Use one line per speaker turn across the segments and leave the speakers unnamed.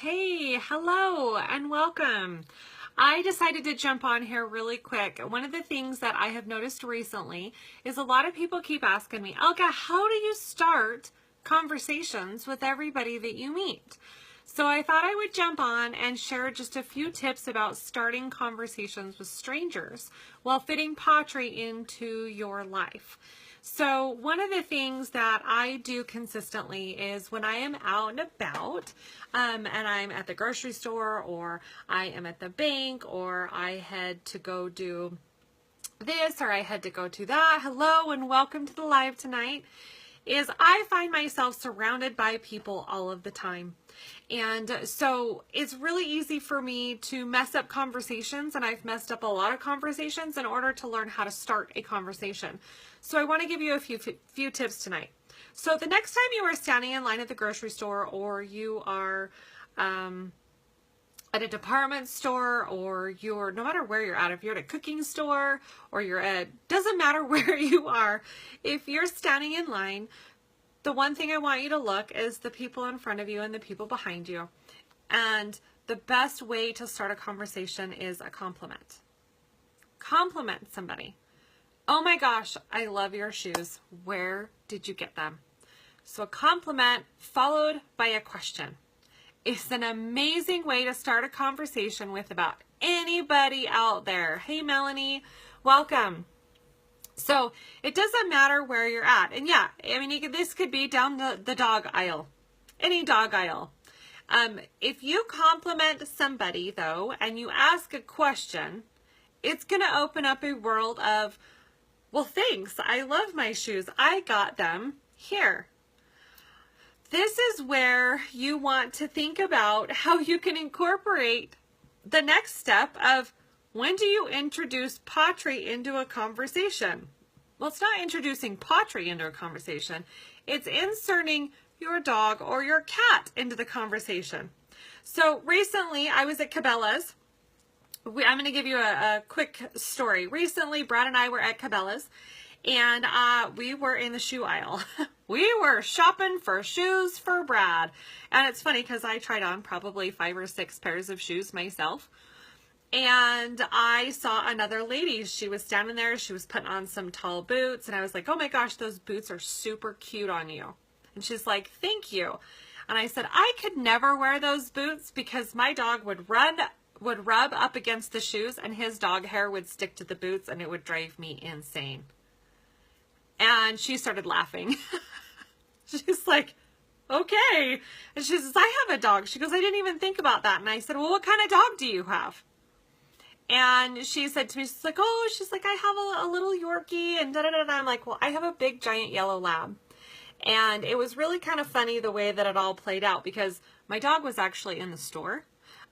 Hey, hello and welcome. I decided to jump on here really quick. One of the things that I have noticed recently is a lot of people keep asking me, Elka, how do you start conversations with everybody that you meet? So I thought I would jump on and share just a few tips about starting conversations with strangers while fitting pawTree into your life. So one of the things that I do consistently is when I am out and about and I'm at the grocery store or I am at the bank or I head to go do this or I had to go to that. Hello and welcome to the live tonight. Is I find myself surrounded by people all of the time. And so it's really easy for me to mess up conversations, and I've messed up a lot of conversations in order to learn how to start a conversation. So I want to give you a few tips tonight. So the next time you are standing in line at the grocery store, or you are at a department store, or you're, no matter where you're at, if you're at a cooking store or you're at, doesn't matter where you are, if you're standing in line, the one thing I want you to look is the people in front of you and the people behind you. And the best way to start a conversation is a compliment. Compliment somebody. Oh my gosh, I love your shoes. Where did you get them? So a compliment followed by a question. It's an amazing way to start a conversation with about anybody out there. Hey, Melanie, welcome. So it doesn't matter where you're at. And yeah, I mean, this could be down the dog aisle, any dog aisle. If you compliment somebody though, and you ask a question, it's going to open up a world of, well, thanks. I love my shoes. I got them here. This is where you want to think about how you can incorporate the next step of, when do you introduce pawTree into a conversation? Well, it's not introducing pawTree into a conversation. It's inserting your dog or your cat into the conversation. So recently I was at Cabela's. I'm going to give you a quick story. Recently, Brad and I were at Cabela's, and we were in the shoe aisle. We were shopping for shoes for Brad. And it's funny because I tried on probably 5 or 6 pairs of shoes myself. And I saw another lady. She was standing there. She was putting on some tall boots. And I was like, oh my gosh, those boots are super cute on you. And she's like, thank you. And I said, I could never wear those boots because my dog would rub up against the shoes and his dog hair would stick to the boots and it would drive me insane. And she started laughing. She's like, okay. And she says, I have a dog. She goes, I didn't even think about that. And I said, well, what kind of dog do you have? And she said to me, she's like, I have a little Yorkie and da-da-da-da. I'm like, well, I have a big giant yellow lab. And it was really kind of funny the way that it all played out because my dog was actually in the store.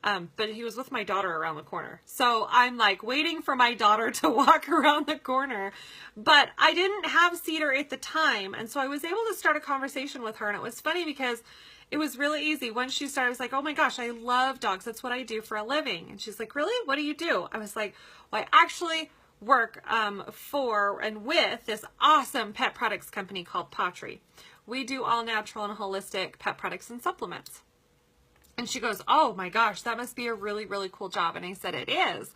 But he was with my daughter around the corner. So I'm like waiting for my daughter to walk around the corner, but I didn't have Cedar at the time. And so I was able to start a conversation with her. And it was funny because it was really easy. Once she started, I was like, oh my gosh, I love dogs. That's what I do for a living. And she's like, really? What do you do? I was like, well, I actually work for and with this awesome pet products company called pawTree. We do all natural and holistic pet products and supplements. And she goes, oh my gosh, that must be a really, really cool job. And I said, it is.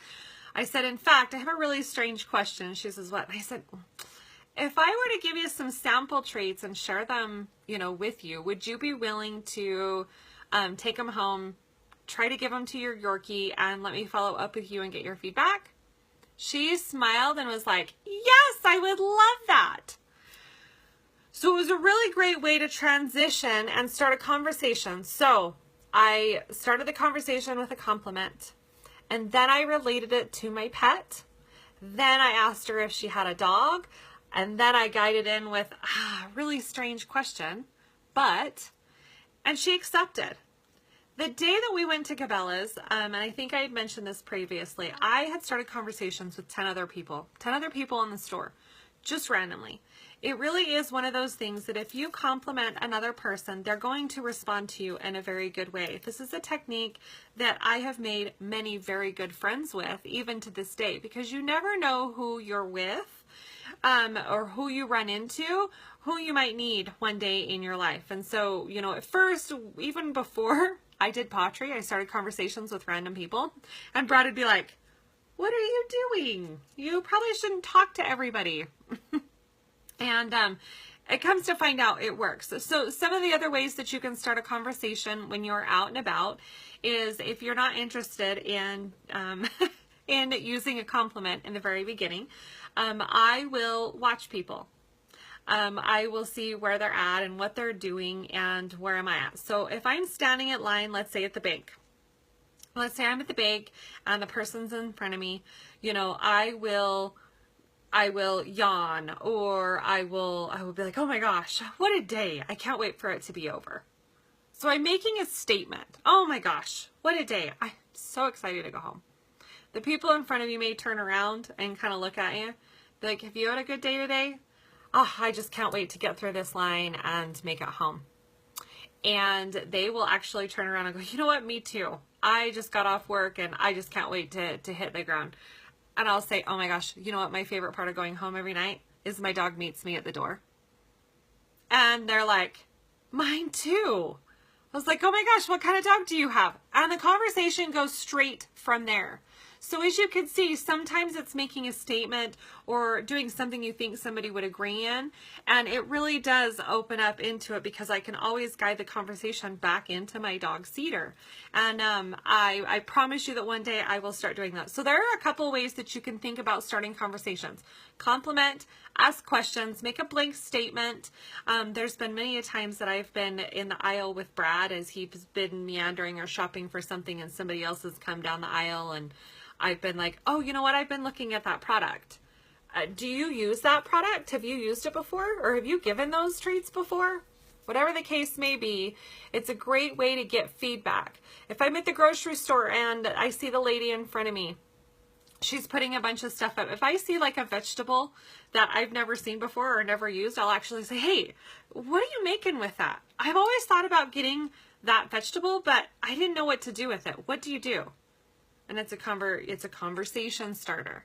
I said, in fact, I have a really strange question. She says, what? And I said, if I were to give you some sample treats and share them, with you, would you be willing to take them home, try to give them to your Yorkie, and let me follow up with you and get your feedback? She smiled and was like, yes, I would love that. So it was a really great way to transition and start a conversation. So I started the conversation with a compliment, and then I related it to my pet. Then I asked her if she had a dog, and then I guided in with a really strange question, and she accepted. The day that we went to Cabela's, and I think I had mentioned this previously, I had started conversations with 10 other people in the store, just randomly. It really is one of those things that if you compliment another person, they're going to respond to you in a very good way. This is a technique that I have made many very good friends with, even to this day, because you never know who you're with or who you run into, who you might need one day in your life. And so, at first, even before I did pawTree. I started conversations with random people, and Brad would be like, what are you doing? You probably shouldn't talk to everybody. And it comes to find out it works. So some of the other ways that you can start a conversation when you're out and about is, if you're not interested in in using a compliment in the very beginning, I will watch people. I will see where they're at and what they're doing and where am I at. So if I'm standing in line, let's say at the bank, let's say I'm at the bank and the person's in front of me, you know, I will yawn, or I will be like, oh my gosh, what a day. I can't wait for it to be over. So I'm making a statement. Oh my gosh, what a day. I'm so excited to go home. The people in front of you may turn around and kind of look at you, be like, have you had a good day today? Oh, I just can't wait to get through this line and make it home. And they will actually turn around and go, you know what, me too. I just got off work and I just can't wait to hit the ground. And I'll say, oh my gosh, you know what, my favorite part of going home every night is my dog meets me at the door. And they're like, mine too. I was like, oh my gosh, what kind of dog do you have? And the conversation goes straight from there. So as you can see, sometimes it's making a statement or doing something you think somebody would agree in, and it really does open up into it, because I can always guide the conversation back into my dog Cedar. And I promise you that one day I will start doing that. So there are a couple of ways that you can think about starting conversations. Compliment, ask questions, make a blank statement. There's been many a times that I've been in the aisle with Brad as he's been meandering or shopping for something, and somebody else has come down the aisle, and I've been like, oh, you know what? I've been looking at that product. Do you use that product? Have you used it before? Or have you given those treats before? Whatever the case may be, it's a great way to get feedback. If I'm at the grocery store and I see the lady in front of me, she's putting a bunch of stuff up. If I see like a vegetable that I've never seen before or never used, I'll actually say, hey, what are you making with that? I've always thought about getting that vegetable, but I didn't know what to do with it. What do you do? And it's a conversation starter.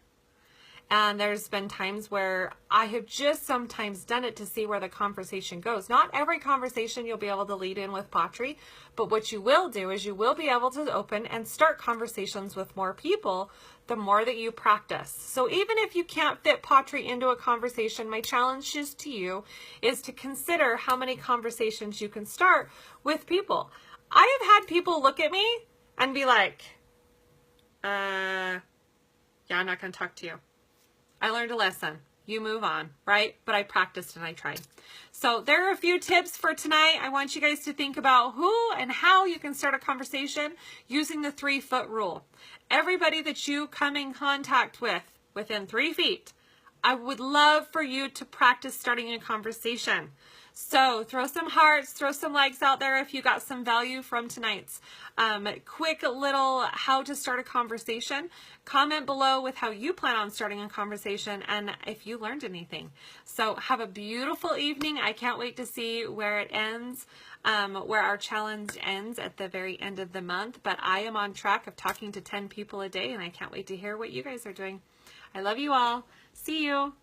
And there's been times where I have just sometimes done it to see where the conversation goes. Not every conversation you'll be able to lead in with pawTree, but what you will do is you will be able to open and start conversations with more people the more that you practice. So even if you can't fit pawTree into a conversation, my challenge is to you is to consider how many conversations you can start with people. I have had people look at me and be like, yeah, I'm not going to talk to you. I learned a lesson. You move on, right? But I practiced and I tried. So there are a few tips for tonight. I want you guys to think about who and how you can start a conversation using the 3-foot rule. Everybody that you come in contact with within 3 feet, I would love for you to practice starting a conversation. So throw some hearts, throw some likes out there if you got some value from tonight's quick little how to start a conversation. Comment below with how you plan on starting a conversation and if you learned anything. So have a beautiful evening. I can't wait to see where it ends, where our challenge ends at the very end of the month. But I am on track of talking to 10 people a day, and I can't wait to hear what you guys are doing. I love you all. See you.